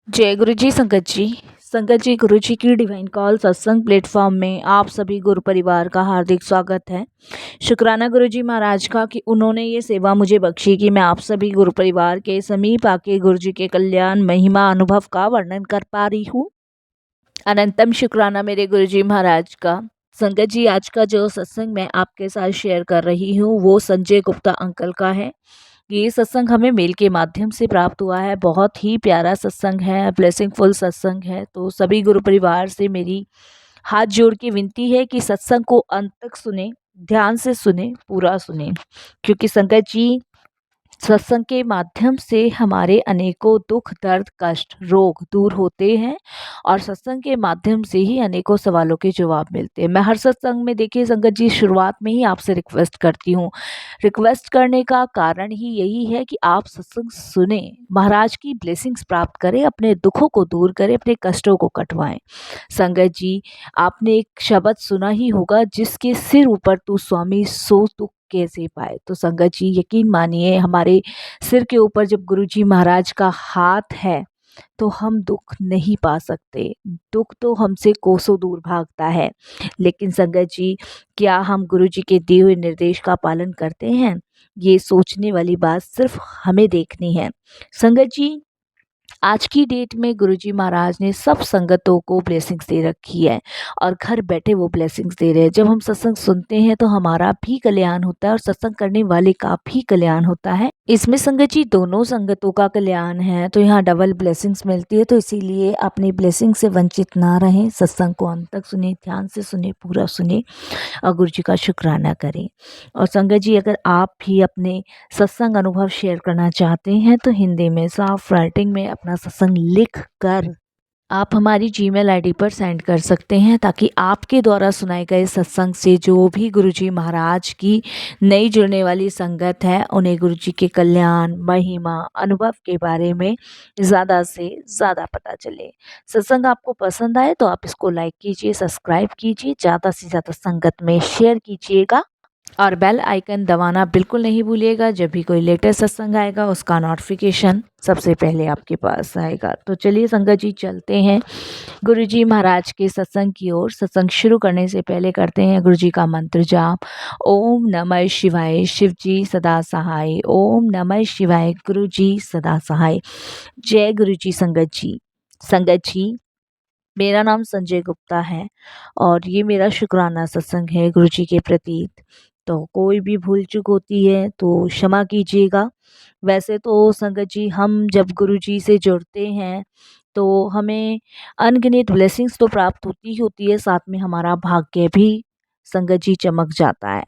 जय गुरु जी संगत जी। संगत जी, गुरु जी की डिवाइन कॉल सत्संग प्लेटफॉर्म में आप सभी गुरु परिवार का हार्दिक स्वागत है। शुक्राना गुरु जी महाराज का कि उन्होंने ये सेवा मुझे बख्शी कि मैं आप सभी गुरु परिवार के समीप आके गुरु जी के कल्याण महिमा अनुभव का वर्णन कर पा रही हूँ। अनंतम शुक्राना मेरे गुरु जी महाराज का। संगत जी, आज का जो सत्संग मैं आपके साथ शेयर कर रही हूँ वो संजय गुप्ता अंकल का है। ये सत्संग हमें मेल के माध्यम से प्राप्त हुआ है। बहुत ही प्यारा सत्संग है, ब्लेसिंगफुल सत्संग है। तो सभी गुरु परिवार से मेरी हाथ जोड़ के विनती है कि सत्संग को अंत तक सुने, ध्यान से सुने, पूरा सुने, क्योंकि संगत जी सत्संग के माध्यम से हमारे अनेकों दुख, दर्द, कष्ट, रोग दूर होते हैं और सत्संग के माध्यम से ही अनेकों सवालों के जवाब मिलते हैं। मैं हर सत्संग में देखिए संगत जी शुरुआत में ही आपसे रिक्वेस्ट करती हूँ। रिक्वेस्ट करने का कारण ही यही है कि आप सत्संग सुने, महाराज की ब्लेसिंग्स प्राप्त करें, अपने दुखों को दूर करें, अपने कष्टों को कटवाएं। संगत जी, आपने एक शब्द सुना ही होगा, जिसके सिर ऊपर तू स्वामी सो दुख कैसे पाए। तो संगत जी यकीन मानिए, हमारे सिर के ऊपर जब गुरुजी महाराज का हाथ है तो हम दुख नहीं पा सकते। दुख तो हमसे कोसों दूर भागता है, लेकिन संगत जी क्या हम गुरुजी के दिए हुए निर्देश का पालन करते हैं? ये सोचने वाली बात सिर्फ हमें देखनी है। संगत जी, आज की डेट में गुरुजी महाराज ने सब संगतों को ब्लेसिंग्स दे रखी है और घर बैठे वो ब्लेसिंग्स दे रहे हैं। जब हम सत्संग सुनते हैं तो हमारा भी कल्याण होता है और सत्संग करने वाले का भी कल्याण होता है। इसमें संगत जी दोनों संगतों का कल्याण है, तो यहाँ डबल ब्लेसिंग्स मिलती है। तो इसीलिए अपनी ब्लेसिंग से वंचित ना रहें, सत्संग को अंत तक सुने, ध्यान से सुने, पूरा सुने और गुरु जी का शुक्राना करें। और संगत जी, अगर आप भी अपने सत्संग अनुभव शेयर करना चाहते हैं तो हिंदी में साफ राइटिंग में अपना सत्संग लिख कर आप हमारी जीमेल आईडी पर सेंड कर सकते हैं, ताकि आपके द्वारा सुनाए गए सत्संग से जो भी गुरुजी महाराज की नई जुड़ने वाली संगत है उन्हें गुरुजी के कल्याण, महिमा, अनुभव के बारे में ज़्यादा से ज़्यादा पता चले। सत्संग आपको पसंद आए तो आप इसको लाइक कीजिए, सब्सक्राइब कीजिए, ज़्यादा से ज़्यादा संगत में शेयर कीजिएगा और बेल आइकन दबाना बिल्कुल नहीं भूलिएगा। जब भी कोई लेटेस्ट सत्संग आएगा उसका नोटिफिकेशन सबसे पहले आपके पास आएगा। तो चलिए संगत जी चलते हैं गुरुजी महाराज के सत्संग की ओर। सत्संग शुरू करने से पहले करते हैं गुरुजी का मंत्र जाप। ओम नमः शिवाय, शिव जी सदा सहाय। ओम नमः शिवाय, गुरुजी सदा सहाय। जय गुरुजी संगत जी। संगत जी, मेरा नाम संजय गुप्ता है और ये मेरा शुक्राना सत्संग है गुरुजी के प्रति। तो कोई भी भूल चूक होती है तो क्षमा कीजिएगा। वैसे तो संगत जी हम जब गुरुजी से जुड़ते हैं तो हमें अनगिनत ब्लेसिंग्स तो प्राप्त होती ही होती है, साथ में हमारा भाग्य भी संगत जी चमक जाता है।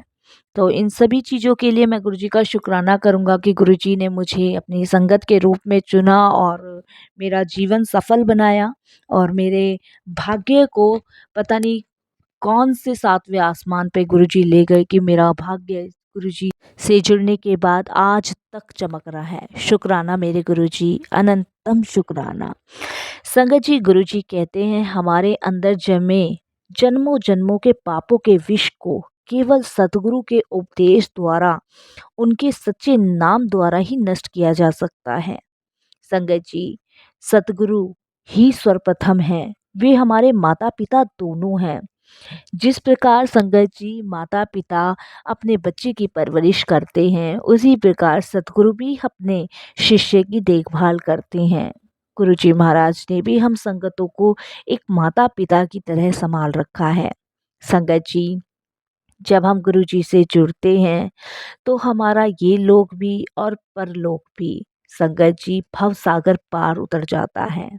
तो इन सभी चीज़ों के लिए मैं गुरुजी का शुक्राना करूँगा कि गुरुजी ने मुझे अपनी संगत के रूप में चुना और मेरा जीवन सफल बनाया और मेरे भाग्य को पता नहीं कौन से सातवें आसमान पे गुरुजी ले गए कि मेरा भाग्य गुरुजी से जुड़ने के बाद आज तक चमक रहा है। शुक्राना मेरे गुरुजी, अनंतम शुक्राना। संगत जी, गुरुजी कहते हैं हमारे अंदर जमे जन्मों जन्मों के पापों के विष को केवल सतगुरु के उपदेश द्वारा, उनके सच्चे नाम द्वारा ही नष्ट किया जा सकता है। संगत जी, सतगुरु ही सर्वप्रथम है। वे हमारे माता पिता दोनों हैं। जिस प्रकार संगत जी माता पिता अपने बच्चे की परवरिश करते हैं, उसी प्रकार सतगुरु भी अपने शिष्य की देखभाल करते हैं। गुरुजी महाराज ने भी हम संगतों को एक माता पिता की तरह संभाल रखा है। संगत जी, जब हम गुरुजी से जुड़ते हैं तो हमारा ये लोक भी और परलोक भी संगत जी भव सागर पार उतर जाता है,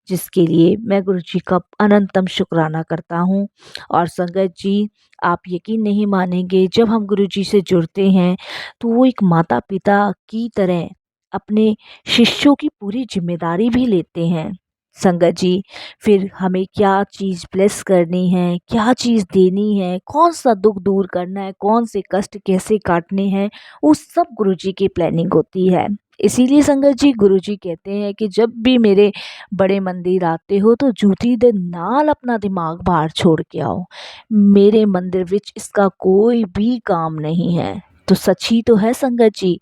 जिसके लिए मैं गुरुजी का अनंतम शुक्राना करता हूँ। और संगत जी, आप यकीन नहीं मानेंगे, जब हम गुरुजी से जुड़ते हैं तो वो एक माता पिता की तरह अपने शिष्यों की पूरी जिम्मेदारी भी लेते हैं। संगत जी, फिर हमें क्या चीज़ ब्लेस करनी है, क्या चीज़ देनी है, कौन सा दुख दूर करना है, कौन से कष्ट कैसे काटने हैं, वो सब गुरुजी की प्लानिंग होती है। इसीलिए संगत जी गुरुजी कहते हैं कि जब भी मेरे बड़े मंदिर आते हो तो जूती दे नाल अपना दिमाग बाहर छोड़ के आओ। मेरे मंदिर विच इसका कोई भी काम नहीं है। तो सच ही तो है संगत जी,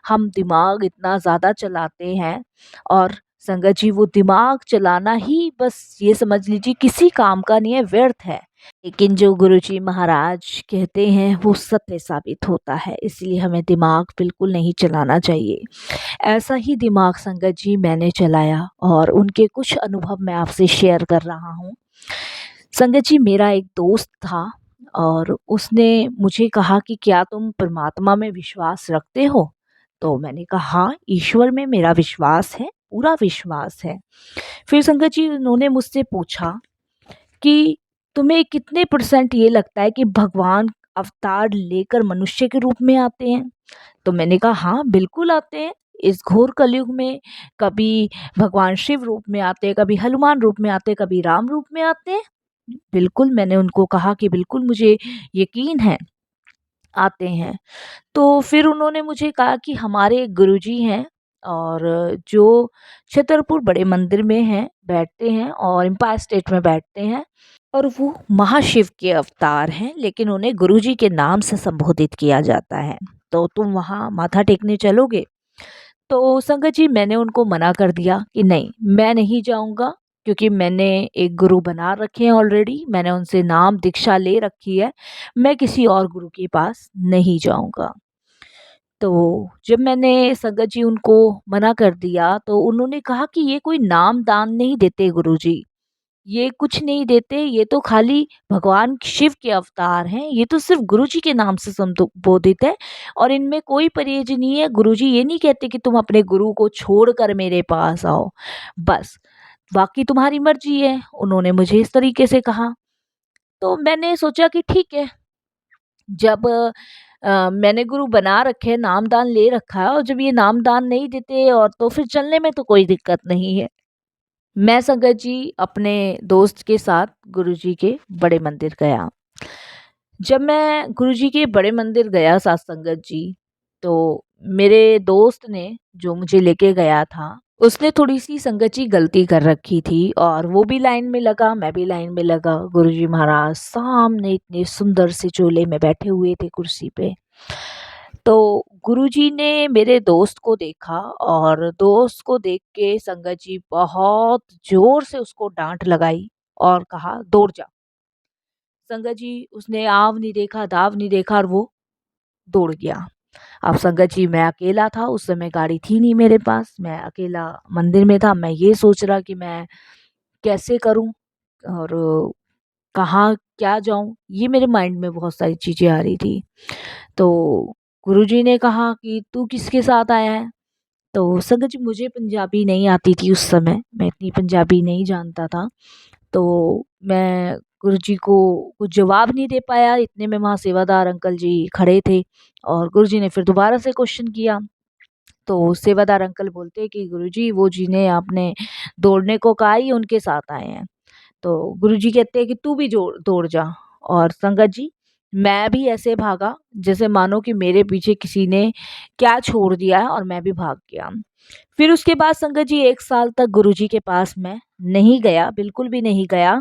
हम दिमाग इतना ज़्यादा चलाते हैं और संगत जी वो दिमाग चलाना ही बस ये समझ लीजिए किसी काम का नहीं है, व्यर्थ है। लेकिन जो गुरुजी महाराज कहते हैं वो सत्य साबित होता है, इसलिए हमें दिमाग बिल्कुल नहीं चलाना चाहिए। ऐसा ही दिमाग संगत जी मैंने चलाया और उनके कुछ अनुभव मैं आपसे शेयर कर रहा हूँ। संगत जी मेरा एक दोस्त था और उसने मुझे कहा कि क्या तुम परमात्मा में विश्वास रखते हो? तो मैंने कहा हाँ, ईश्वर में मेरा विश्वास है, पूरा विश्वास है। फिर संगत जी उन्होंने मुझसे पूछा कि तुम्हें कितने परसेंट ये लगता है कि भगवान अवतार लेकर मनुष्य के रूप में आते हैं? तो मैंने कहा हाँ, बिल्कुल आते हैं। इस घोर कलयुग में कभी भगवान शिव रूप में आते हैं, कभी हनुमान रूप में आते हैं, कभी राम रूप में आते हैं। बिल्कुल, मैंने उनको कहा कि बिल्कुल मुझे यकीन है, आते हैं। तो फिर उन्होंने मुझे कहा कि हमारे एक गुरुजी हैं और जो छतरपुर बड़े मंदिर में हैं, बैठते हैं और एम्पायर स्टेट में बैठते हैं और वो महाशिव के अवतार हैं, लेकिन उन्हें गुरुजी के नाम से संबोधित किया जाता है। तो तुम वहाँ माथा टेकने चलोगे? तो संगत जी मैंने उनको मना कर दिया कि नहीं, मैं नहीं जाऊँगा, क्योंकि मैंने एक गुरु बना रखे हैं ऑलरेडी, मैंने उनसे नाम दीक्षा ले रखी है, मैं किसी और गुरु के पास नहीं जाऊँगा। तो जब मैंने संगत जी उनको मना कर दिया तो उन्होंने कहा कि ये कोई नाम दान नहीं देते गुरुजी, ये कुछ नहीं देते, ये तो खाली भगवान शिव के अवतार हैं, ये तो सिर्फ गुरुजी के नाम से संबोधित है और इनमें कोई परहेज नहीं है। गुरुजी ये नहीं कहते कि तुम अपने गुरु को छोड़कर मेरे पास आओ, बस बाकी तुम्हारी मर्जी है। उन्होंने मुझे इस तरीके से कहा। तो मैंने सोचा कि ठीक है, जब मैंने गुरु बना रखे हैं, नामदान ले रखा है और जब ये नामदान नहीं देते और तो फिर चलने में तो कोई दिक्कत नहीं है। मैं संगत जी अपने दोस्त के साथ गुरुजी के बड़े मंदिर गया। जब मैं गुरुजी के बड़े मंदिर गया साथ संगत जी, तो मेरे दोस्त ने जो मुझे लेके गया था, उसने थोड़ी-सी संगत जी गलती कर रखी थी और वो भी लाइन में लगा, मैं भी लाइन में लगा। गुरुजी महाराज सामने इतने सुंदर से चोले में बैठे हुए थे कुर्सी पे। तो गुरुजी ने मेरे दोस्त को देखा और दोस्त को देख के संगत जी बहुत ज़ोर से उसको डाँट लगाई और कहा, "दौड़ जा।" संगत जी उसने आव नहीं देखा, दाव नहीं देखा और वो दौड़ गया। अब संगत जी मैं अकेला था, उस समय गाड़ी थी नहीं मेरे पास, मैं अकेला मंदिर में था। मैं ये सोच रहा कि मैं कैसे करूँ और कहाँ क्या जाऊँ? ये मेरे माइंड में बहुत सारी चीज़ें आ रही थी। तो गुरुजी ने कहा कि तू किसके साथ आया है? तो संगत जी मुझे पंजाबी नहीं आती थी उस समय, मैं इतनी पंजाबी नहीं जानता था। तो मैं गुरुजी को कुछ जवाब नहीं दे पाया, इतने में वहाँ सेवादार अंकल जी खड़े थे और गुरुजी ने फिर दोबारा से क्वेश्चन किया। तो सेवादार अंकल बोलते हैं कि गुरुजी वो जिन्हें आपने दौड़ने को कहा ये उनके साथ आए हैं। तो गुरुजी कहते हैं कि तू भी दौड़ जा और संगत जी मैं भी ऐसे भागा जैसे मानो कि मेरे पीछे किसी ने क्या छोड़ दिया है और मैं भी भाग गया। फिर उसके बाद संगत जी 1 साल तक गुरुजी के पास मैं नहीं गया, बिल्कुल भी नहीं गया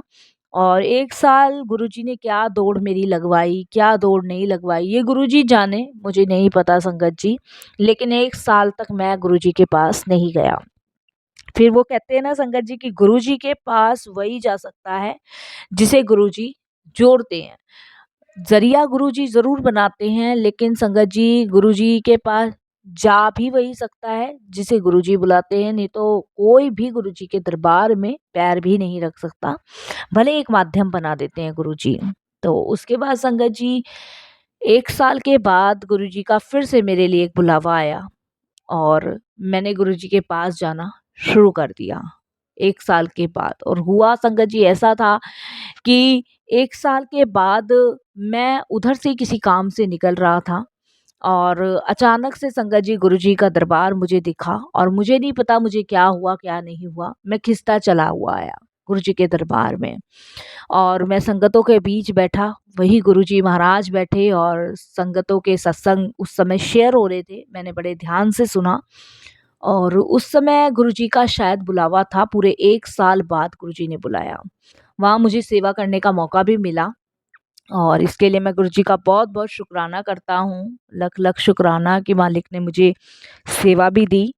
और 1 साल गुरुजी ने क्या दौड़ मेरी लगवाई, क्या दौड़ नहीं लगवाई, ये गुरुजी जाने, मुझे नहीं पता संगत जी। लेकिन 1 साल तक मैं गुरुजी के पास नहीं गया। फिर वो कहते हैं ना संगत जी कि गुरुजी के पास वही जा सकता है जिसे गुरुजी जोड़ते हैं। ज़रिया गुरुजी ज़रूर बनाते हैं, लेकिन संगत जी गुरुजी के पास जा भी वही सकता है जिसे गुरुजी बुलाते हैं, नहीं तो कोई भी गुरुजी के दरबार में पैर भी नहीं रख सकता। भले एक माध्यम बना देते हैं गुरुजी। तो उसके बाद संगत जी 1 साल के बाद गुरुजी का फिर से मेरे लिए एक बुलावा आया और मैंने गुरुजी के पास जाना शुरू कर दिया 1 साल के बाद। और हुआ संगत जी ऐसा था कि 1 साल के बाद मैं उधर से ही किसी काम से निकल रहा था और अचानक से संगत जी गुरुजी का दरबार मुझे दिखा और मुझे नहीं पता मुझे क्या हुआ क्या नहीं हुआ, मैं खिसता चला हुआ आया गुरुजी के दरबार में और मैं संगतों के बीच बैठा, वही गुरुजी महाराज बैठे और संगतों के सत्संग उस समय शेयर हो रहे थे, मैंने बड़े ध्यान से सुना और उस समय गुरुजी का शायद बुलावा था, पूरे 1 साल बाद गुरुजी ने बुलाया। वहाँ मुझे सेवा करने का मौका भी मिला और इसके लिए मैं गुरुजी का बहुत-बहुत शुकराना करता हूँ। लख-लख शुकराना कि मालिक ने मुझे सेवा भी दी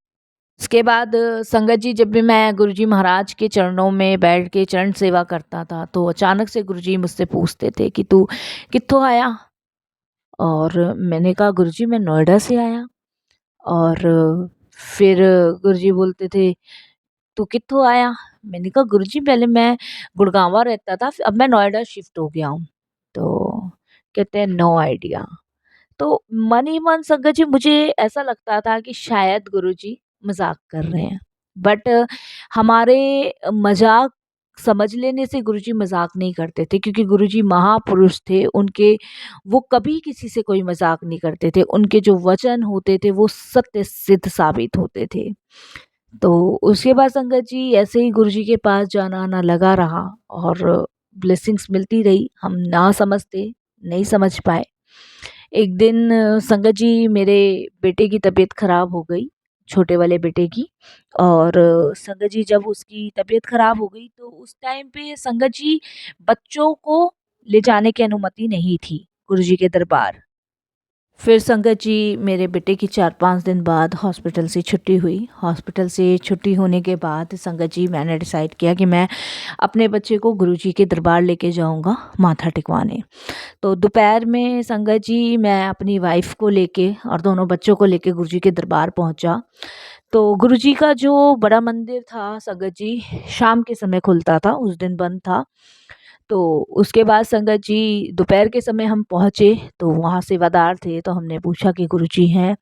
उसके बाद संगत जी जब भी मैं गुरुजी महाराज के चरणों में बैठ के चरण सेवा करता था तो अचानक से गुरुजी मुझसे पूछते थे कि तू कित्थों आया। और मैंने कहा गुरुजी मैं नोएडा से आया। और फिर गुरुजी बोलते थे तू कित्थों आया। मैंने कहा गुरुजी पहले मैं गुड़गांवा रहता था, अब मैं नोएडा शिफ्ट हो गया हूँ। तो कहते हैं नो आइडिया। तो मन ही मन संगत जी मुझे ऐसा लगता था कि शायद गुरुजी मजाक कर रहे हैं। बट हमारे मजाक समझ लेने से गुरुजी मजाक नहीं करते थे, क्योंकि गुरुजी महापुरुष थे। उनके वो कभी किसी से कोई मजाक नहीं करते थे। उनके जो वचन होते थे वो सत्य सिद्ध साबित होते थे। तो उसके बाद संगत जी ऐसे ही गुरुजी के पास जाना आना लगा रहा और ब्लेसिंग्स मिलती रही। हम ना समझते, नहीं समझ पाए। एक दिन संगत जी मेरे बेटे की तबीयत खराब हो गई, छोटे वाले बेटे की। और संगत जी जब उसकी तबीयत खराब हो गई तो उस टाइम पे संगत जी बच्चों को ले जाने की अनुमति नहीं थी गुरुजी के दरबार। फिर संगत जी मेरे बेटे की 4-5 दिन बाद हॉस्पिटल से छुट्टी हुई। हॉस्पिटल से छुट्टी होने के बाद संगत जी मैंने डिसाइड किया कि मैं अपने बच्चे को गुरुजी के दरबार लेके जाऊंगा माथा टिकवाने। तो दोपहर में संगत जी मैं अपनी वाइफ को लेके और दोनों बच्चों को लेके गुरुजी के दरबार पहुंचा। तो गुरुजी का जो बड़ा मंदिर था संगत जी शाम के समय खुलता था, उस दिन बंद था। तो उसके बाद संगत जी दोपहर के समय हम पहुँचे तो वहाँ सेवादार थे, तो हमने पूछा कि गुरुजी हैं?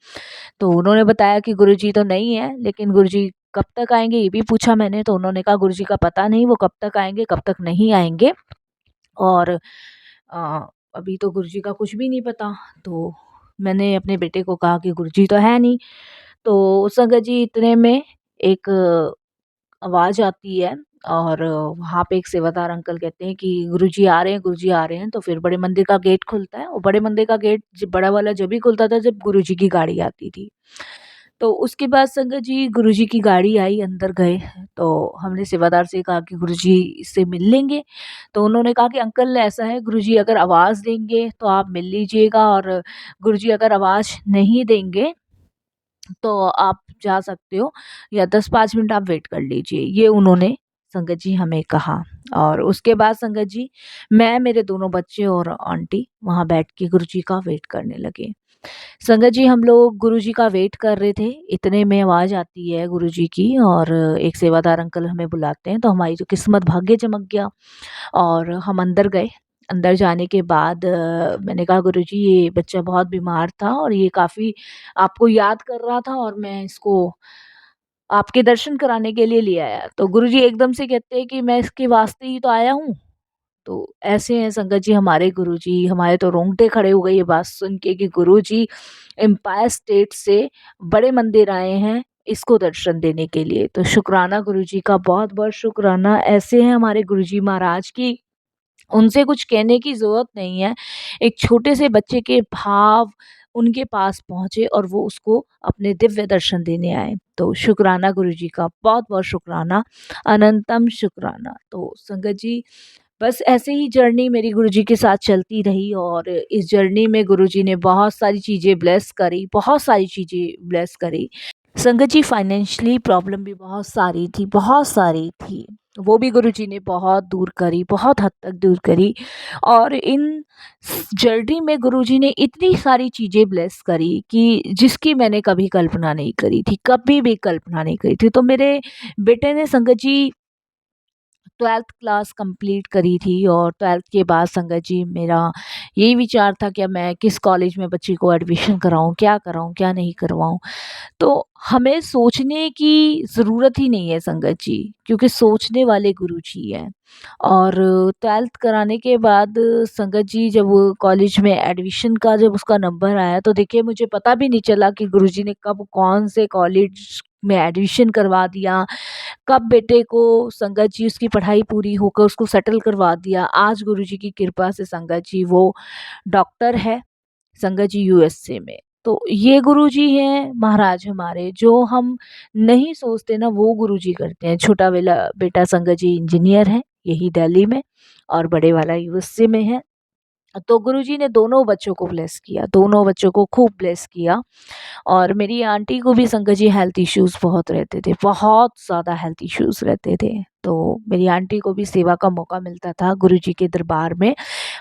तो उन्होंने बताया कि गुरुजी तो नहीं है, लेकिन गुरुजी कब तक आएँगे ये भी पूछा मैंने। तो उन्होंने कहा गुरुजी का पता नहीं, वो कब तक आएँगे, कब तक नहीं आएँगे। और अभी तो गुरुजी का कुछ भी नहीं पता। तो मैंने अपने बेटे को कहा कि गुरुजी तो है नहीं। तो संगत जी इतने में एक आवाज़ आती है और वहाँ पे एक सेवादार अंकल कहते हैं कि गुरुजी आ रहे हैं, गुरुजी आ रहे हैं। तो फिर बड़े मंदिर का गेट खुलता है और बड़े मंदिर का गेट बड़ा वाला जब भी खुलता था जब गुरुजी की गाड़ी आती थी। तो उसके बाद संगत जी गुरुजी की गाड़ी आई, अंदर गए। तो हमने सेवादार से कहा कि गुरुजी से मिल लेंगे। तो उन्होंने कहा कि अंकल ऐसा है, गुरुजी अगर आवाज़ देंगे तो आप मिल लीजिएगा, और गुरुजी अगर आवाज़ नहीं देंगे तो आप जा सकते हो, या 10-5 मिनट आप वेट कर लीजिए। ये उन्होंने संगत जी हमें कहा। और उसके बाद संगत जी मैं, मेरे दोनों बच्चे और आंटी वहाँ बैठ के गुरुजी का वेट करने लगे। संगत जी हम लोग गुरुजी का वेट कर रहे थे, इतने में आवाज़ आती है गुरुजी की और एक सेवादार अंकल हमें बुलाते हैं। तो हमारी तो किस्मत भाग्य चमक गया और हम अंदर गए। अंदर जाने के बाद मैंने कहा गुरुजी ये बच्चा बहुत बीमार था और ये काफ़ी आपको याद कर रहा था और मैं इसको आपके दर्शन कराने के लिए ले आया। तो गुरुजी एकदम से कहते हैं कि मैं इसके वास्ते ही तो आया हूँ। तो ऐसे हैं संगत जी हमारे गुरुजी, हमारे तो रोंगटे खड़े हो गए ये बात सुन के कि गुरुजी एम्पायर स्टेट से बड़े मंदिर आए हैं इसको दर्शन देने के लिए। तो शुक्राना गुरुजी का, बहुत-बहुत शुक्राना। ऐसे हैं हमारे गुरुजी महाराज की उनसे कुछ कहने की ज़रूरत नहीं है। एक छोटे से बच्चे के भाव उनके पास पहुँचे और वो उसको अपने दिव्य दर्शन देने आए। तो शुक्राना गुरुजी का, बहुत-बहुत शुक्राना, अनंतम शुक्राना। तो संगत जी बस ऐसे ही जर्नी मेरी गुरुजी के साथ चलती रही और इस जर्नी में गुरुजी ने बहुत सारी चीज़ें ब्लेस करी, बहुत सारी चीज़ें ब्लेस करी। संगत जी फाइनेंशियली प्रॉब्लम भी बहुत सारी थी, बहुत सारी थी। वो भी गुरुजी ने बहुत दूर करी, बहुत हद तक दूर करी। और इन जर्नी में गुरुजी ने इतनी सारी चीज़ें ब्लेस करी कि जिसकी मैंने कभी कल्पना नहीं करी थी, कभी भी कल्पना नहीं करी थी। तो मेरे बेटे ने संगत जी 12th क्लास कंप्लीट करी थी और 12th के बाद संगत जी मेरा यही विचार था कि अब मैं किस कॉलेज में बच्ची को एडमिशन कराऊँ, क्या नहीं करवाऊँ। तो हमें सोचने की ज़रूरत ही नहीं है संगत जी, क्योंकि सोचने वाले गुरुजी हैं। और 12th कराने के बाद संगत जी जब वो कॉलेज में एडमिशन का जब उसका नंबर आया तो देखिए मुझे पता भी नहीं चला कि गुरुजी ने कब कौन से कॉलेज में एडमिशन करवा दिया, कब बेटे को संगत जी उसकी पढ़ाई पूरी होकर उसको सेटल करवा दिया। आज गुरुजी की कृपा से संगत जी वो डॉक्टर है, संगत जी यूएसए में। तो ये गुरुजी हैं महाराज हमारे, जो हम नहीं सोचते ना वो गुरुजी करते हैं। छोटा वाला बेटा संगत जी इंजीनियर है यही दिल्ली में और बड़े वाला यूएसए में है। तो गुरुजी ने दोनों बच्चों को ब्लेस किया, दोनों बच्चों को खूब ब्लेस किया। और मेरी आंटी को भी संकट जी हेल्थ इश्यूज़ बहुत रहते थे, बहुत ज़्यादा हेल्थ इश्यूज़ रहते थे। तो मेरी आंटी को भी सेवा का मौका मिलता था गुरुजी के दरबार में।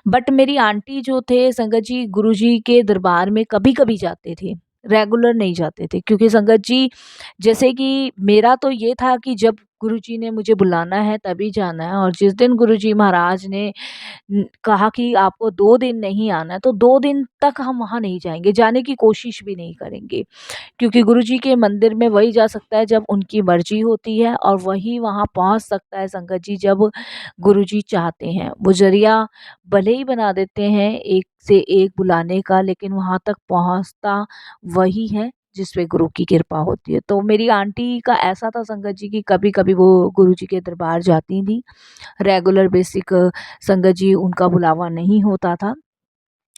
बट मेरी आंटी जो थे संगत जी गुरुजी के दरबार में कभी-कभी जाते थे, रेगुलर नहीं जाते थे, क्योंकि संगत जी जैसे कि मेरा तो ये था कि जब गुरुजी ने मुझे बुलाना है तभी जाना है, और जिस दिन गुरुजी महाराज ने कहा कि आपको 2 दिन नहीं आना है, तो 2 दिन तक हम वहाँ नहीं जाएँगे, जाने की कोशिश भी नहीं करेंगे। क्योंकि गुरुजी के मंदिर में वही जा सकता है जब उनकी मर्ज़ी होती है, और वही वहाँ पहुँच सकता है संगत जी जब गुरुजी चाहते हैं। वो ज़रिया भले ही बना देते हैं एक से एक बुलाने का, लेकिन वहाँ तक पहुँचता वही है जिस पे गुरु की कृपा होती है। तो मेरी आंटी का ऐसा था संगत जी कि कभी-कभी वो गुरुजी के दरबार जाती थीं। रेगुलर बेसिक संगत जी उनका बुलावा नहीं होता था।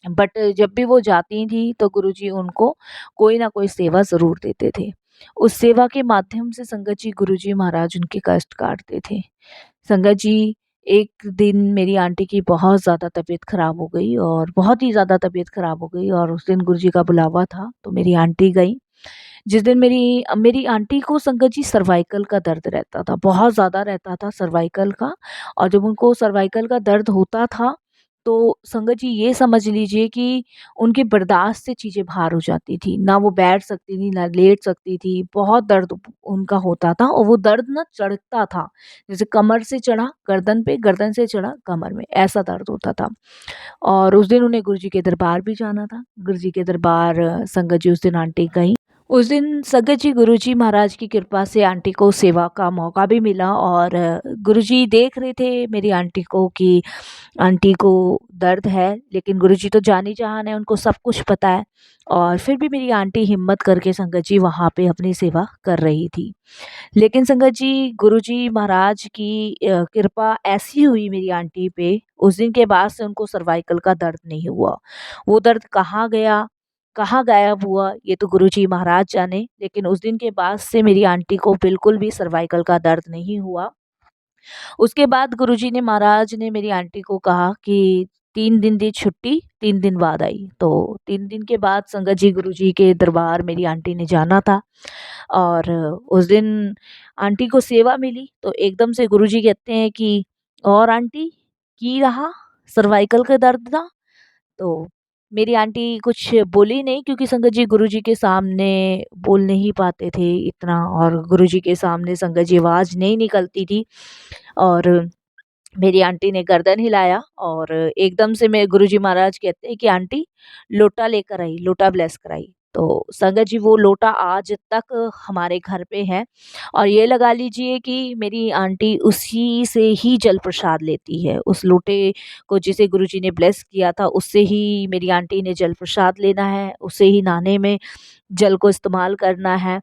बट जब भी वो जाती थी तो गुरुजी उनको कोई ना कोई सेवा ज़रूर देते थे। उस सेवा के माध्यम से संगत जी गुरुजी महाराज उनके कष्ट काटते थे। संगत जी एक दिन मेरी आंटी की बहुत ज़्यादा तबीयत ख़राब हो गई, और बहुत ही ज़्यादा तबीयत ख़राब हो गई, और उस दिन गुरुजी का बुलावा था तो मेरी आंटी गई। जिस दिन मेरी आंटी को संगत जी सर्वाइकल का दर्द रहता था, बहुत ज़्यादा रहता था सर्वाइकल का। और जब उनको सर्वाइकल का दर्द होता था, तो संगत जी ये समझ लीजिए कि उनके बर्दाश्त से चीज़ें बाहर हो जाती थी। ना वो बैठ सकती थी, ना लेट सकती थी, बहुत दर्द उनका होता था, और वो दर्द ना चढ़ता था। जैसे कमर से चढ़ा गर्दन पे, गर्दन से चढ़ा कमर में, ऐसा दर्द होता था। और उस दिन उन्हें गुरुजी के दरबार भी जाना था। गुरुजी के दरबार संगत जी उस दिन आंटी गईं। उस दिन संगत जी गुरुजी महाराज की कृपा से आंटी को सेवा का मौका भी मिला, और गुरुजी देख रहे थे मेरी आंटी को कि आंटी को दर्द है, लेकिन गुरुजी तो जान ही जहान है, उनको सब कुछ पता है। और फिर भी मेरी आंटी हिम्मत करके संगत जी वहाँ पे अपनी सेवा कर रही थी। लेकिन संगत जी गुरुजी महाराज की कृपा ऐसी हुई मेरी आंटी पे, उस दिन के बाद से उनको सर्वाइकल का दर्द नहीं हुआ। वो दर्द कहाँ गया, कहाँ गायब हुआ, ये तो गुरुजी महाराज जाने, लेकिन उस दिन के बाद से मेरी आंटी को बिल्कुल भी सर्वाइकल का दर्द नहीं हुआ। उसके बाद गुरुजी ने महाराज ने मेरी आंटी को कहा कि 3 दिन दी छुट्टी, 3 दिन बाद आई। तो 3 दिन के बाद संगत जी गुरुजी के दरबार मेरी आंटी ने जाना था, और उस दिन आंटी को सेवा मिली, तो एकदम से गुरुजी कहते हैं कि और आंटी की रहा सर्वाइकल का दर्द था? तो मेरी आंटी कुछ बोली नहीं, क्योंकि संगत जी गुरुजी के सामने बोल नहीं पाते थे इतना, और गुरुजी के सामने संगत जी आवाज़ नहीं निकलती थी। और मेरी आंटी ने गर्दन हिलाया, और एकदम से मेरे गुरुजी महाराज कहते हैं कि आंटी लोटा लेकर आई, लोटा ब्लेस कराई। तो संगत जी वो लोटा आज तक हमारे घर पे है, और ये लगा लीजिए कि मेरी आंटी उसी से ही जल प्रसाद लेती है। उस लोटे को जिसे गुरुजी ने ब्लेस किया था, उससे ही मेरी आंटी ने जल प्रसाद लेना है, उससे ही नहाने में जल को इस्तेमाल करना है।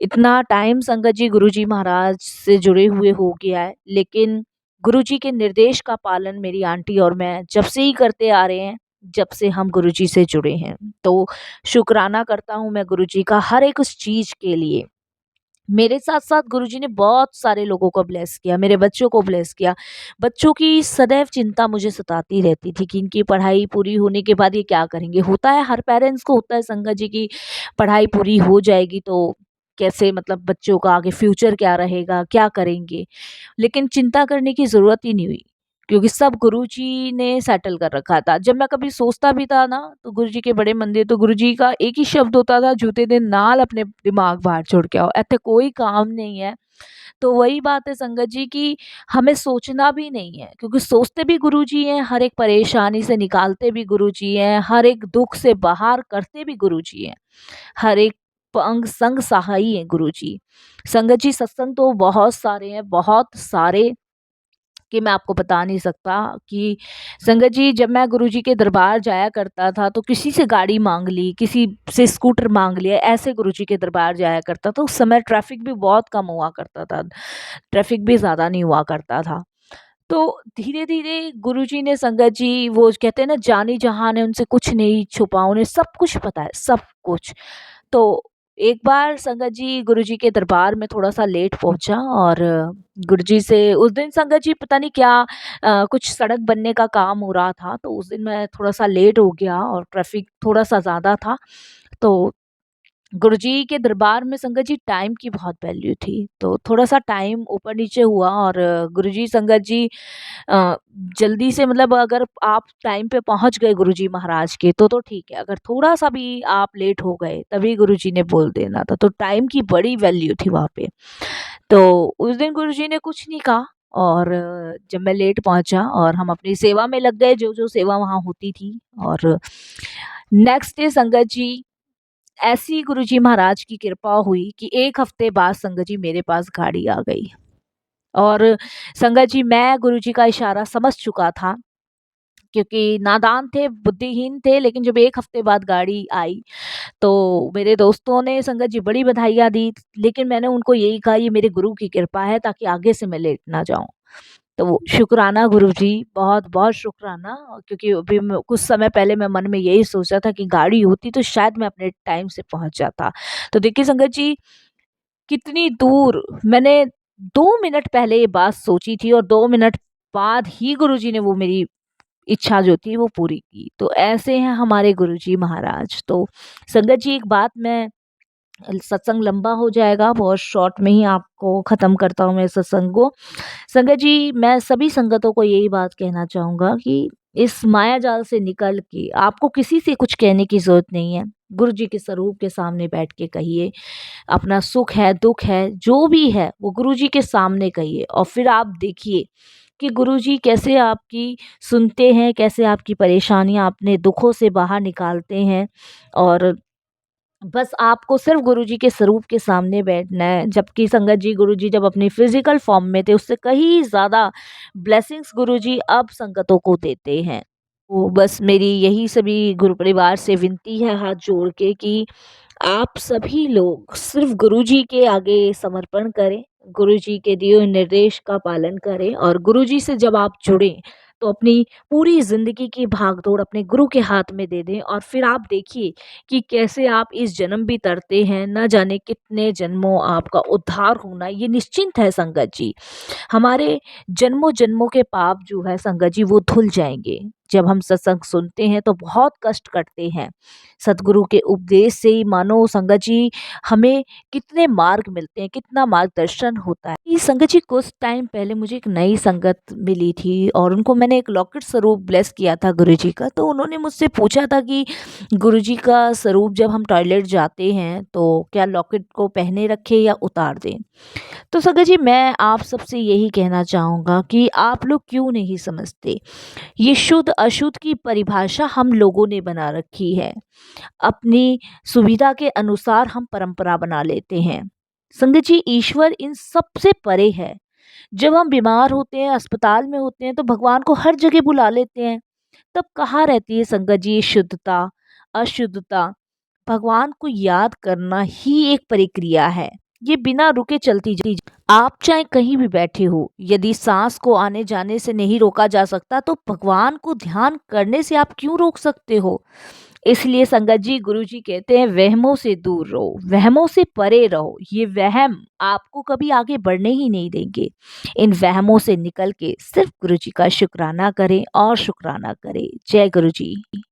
इतना टाइम संगत जी गुरुजी महाराज से जुड़े हुए हो गया है, लेकिन गुरुजी के निर्देश का पालन मेरी आंटी और मैं जब से ही करते आ रहे हैं, जब से हम गुरुजी से जुड़े हैं। तो शुक्राना करता हूँ मैं गुरुजी का हर एक उस चीज़ के लिए। मेरे साथ-साथ गुरुजी ने बहुत सारे लोगों को ब्लेस किया, मेरे बच्चों को ब्लेस किया। बच्चों की सदैव चिंता मुझे सताती रहती थी कि इनकी पढ़ाई पूरी होने के बाद ये क्या करेंगे? होता है, हर पेरेंट्स को होता है संगत जी की पढ़ाई पूरी हो जाएगी तो कैसे, मतलब बच्चों का आगे फ्यूचर क्या रहेगा, क्या करेंगे? लेकिन चिंता करने की ज़रूरत ही नहीं हुई, क्योंकि सब गुरुजी ने सेटल कर रखा था। जब मैं कभी सोचता भी था ना, तो गुरुजी के बड़े मंदिर तो गुरुजी का एक ही शब्द होता था, जूते दे नाल अपने दिमाग बाहर छोड़ के आओ, इत्थे कोई काम नहीं है। तो वही बात है संगत जी कि हमें सोचना भी नहीं है, क्योंकि सोचते भी गुरुजी हैं, हर एक परेशानी से निकालते भी गुरुजी हैं, हर एक दुख से बाहर करते भी गुरुजी हैं, हर एक अंग संग सहाई हैं गुरुजी। संगत जी सत्संग तो बहुत सारे हैं, बहुत सारे कि मैं आपको बता नहीं सकता कि संगत जी जब मैं गुरुजी के दरबार जाया करता था, तो किसी से गाड़ी माँग ली, किसी से स्कूटर माँग लिया, ऐसे गुरुजी के दरबार जाया करता था। उस समय ट्रैफ़िक भी बहुत कम हुआ करता था, ट्रैफ़िक भी ज़्यादा नहीं हुआ करता था। तो धीरे-धीरे गुरुजी ने संगत जी वो कहते हैं ना जानी जहान है, उनसे कुछ नहीं छुपा, उन्हें सब कुछ पता है, सब कुछ। तो एक बार संगत जी गुरुजी के दरबार में थोड़ा-सा लेट पहुँचा और गुरुजी से उस दिन संगत जी पता नहीं क्या कुछ सड़क बनने का काम हो रहा था, तो उस दिन मैं थोड़ा-सा लेट हो गया और ट्रैफ़िक थोड़ा-सा ज़्यादा था। तो गुरुजी के दरबार में संगत जी टाइम की बहुत वैल्यू थी, तो थोड़ा-सा टाइम ऊपर-नीचे हुआ और गुरुजी संगत जी अ, जल्दी से मतलब अगर आप टाइम पे पहुँच गए गुरुजी महाराज के तो ठीक है, अगर थोड़ा-सा भी आप लेट हो गए तभी गुरुजी ने बोल देना था, तो टाइम की बड़ी वैल्यू थी वहाँ पे। तो उस दिन गुरुजी ने कुछ नहीं कहा और जब मैं लेट पहुँचा और हम अपनी सेवा में लग गए, जो-जो सेवा वहाँ होती थी और नेक्स्ट डे संगत जी ऐसी गुरुजी महाराज की कृपा हुई कि 1 हफ्ते बाद संगत जी मेरे पास गाड़ी आ गई और संगत जी मैं गुरुजी का इशारा समझ चुका था क्योंकि नादान थे, बुद्धिहीन थे, लेकिन जब 1 हफ्ते बाद गाड़ी आई, तो मेरे दोस्तों ने संगत जी बड़ी बधाइयाँ दी, लेकिन मैंने उनको यही कहा ये मेरे गुरु की कृपा है ताकि आगे से मैं लेट ना जाऊँ। तो शुक्राना गुरुजी, बहुत-बहुत शुक्राना क्योंकि अभी मैं कुछ समय पहले मैं मन में यही सोच रहा था कि गाड़ी होती तो शायद मैं अपने टाइम से पहुँच जाता। तो देखिए संगत जी कितनी दूर मैंने 2 मिनट पहले ये बात सोची थी और 2 मिनट बाद ही गुरुजी ने वो मेरी इच्छा जो थी वो पूरी की। तो ऐसे हैं हमारे गुरुजी महाराज। तो संगत जी एक बात मैं सत्संग लंबा हो जाएगा, बहुत शॉर्ट में ही आपको ख़त्म करता हूँ मैं सत्संग को। संगत जी, मैं सभी संगतों को यही बात कहना चाहूँगा कि इस माया जाल से निकल के आपको किसी से कुछ कहने की ज़रूरत नहीं है। गुरु जी के स्वरूप के सामने बैठ के कहिए, अपना सुख है, दुःख है, जो भी है वो गुरु जी के सामने कहिए और फिर आप देखिए कि गुरुजी कैसे आपकी सुनते हैं, कैसे आपकी परेशानियाँ अपने दुखों से बाहर निकालते हैं और बस आपको सिर्फ़ गुरुजी के स्वरूप के सामने बैठना है। जबकि संगत जी गुरुजी जब अपनी फ़िज़िकल फ़ॉर्म में थे, उससे कहीं ज़्यादा ब्लेसिंग्स गुरुजी अब संगतों को देते हैं। तो बस मेरी यही सभी गुरु परिवार से विनती है हाथ जोड़ के कि आप सभी लोग सिर्फ़ गुरुजी के आगे समर्पण करें, गुरुजी के दिए हुए निर्देश का पालन करें और गुरुजी से जब आप जुड़ें, तो अपनी पूरी ज़िंदगी की भागदौड़ अपने गुरु के हाथ में दे दें और फिर आप देखिए कि कैसे आप इस जन्म भी तरते हैं, न जाने कितने जन्मों आपका उद्धार होना ये निश्चिंत है संगत जी। हमारे जन्मों-जन्मों के पाप जो है संगत जी वो धुल जाएँगे। जब हम सत्संग सुनते हैं तो बहुत कष्ट कटते हैं। सतगुरु के उपदेश से ही मानो संगत जी हमें कितने मार्ग मिलते हैं, कितना मार्गदर्शन होता है। ये संगत जी कुछ टाइम पहले मुझे एक नई संगत मिली थी और उनको मैंने एक लॉकेट स्वरूप ब्लेस किया था गुरुजी का। तो उन्होंने मुझसे पूछा था कि गुरुजी का स्वरूप जब हम टॉयलेट जाते हैं तो क्या लॉकेट को पहने रखें या उतार दें? तो संगत जी मैं आप सबसे यही कहना चाहूँगा कि आप लोग क्यों नहीं समझते? ये शुद्ध अशुद्ध की परिभाषा हम लोगों ने बना रखी है। अपनी सुविधा के अनुसार हम परंपरा बना लेते हैं। संगत जी ईश्वर इन सब से परे है। जब हम बीमार होते हैं, अस्पताल में होते हैं तो भगवान को हर जगह बुला लेते हैं। तब कहाँ रहती है संगत जी ये शुद्धता, अशुद्धता? भगवान को याद करना ही एक प्रक्रिया है। ये बिना रुके चलती आप चाहे कहीं भी बैठे हो, यदि सांस को आने जाने से नहीं रोका जा सकता तो भगवान को ध्यान करने से आप क्यों रोक सकते हो? इसलिए संगत जी गुरु जी कहते हैं वहमों से दूर रहो, वहमों से परे रहो। ये वहम आपको कभी आगे बढ़ने ही नहीं देंगे। इन वहमों से निकल के सिर्फ गुरु जी का शुक्राना करें और शुक्राना करें। जय गुरु जी।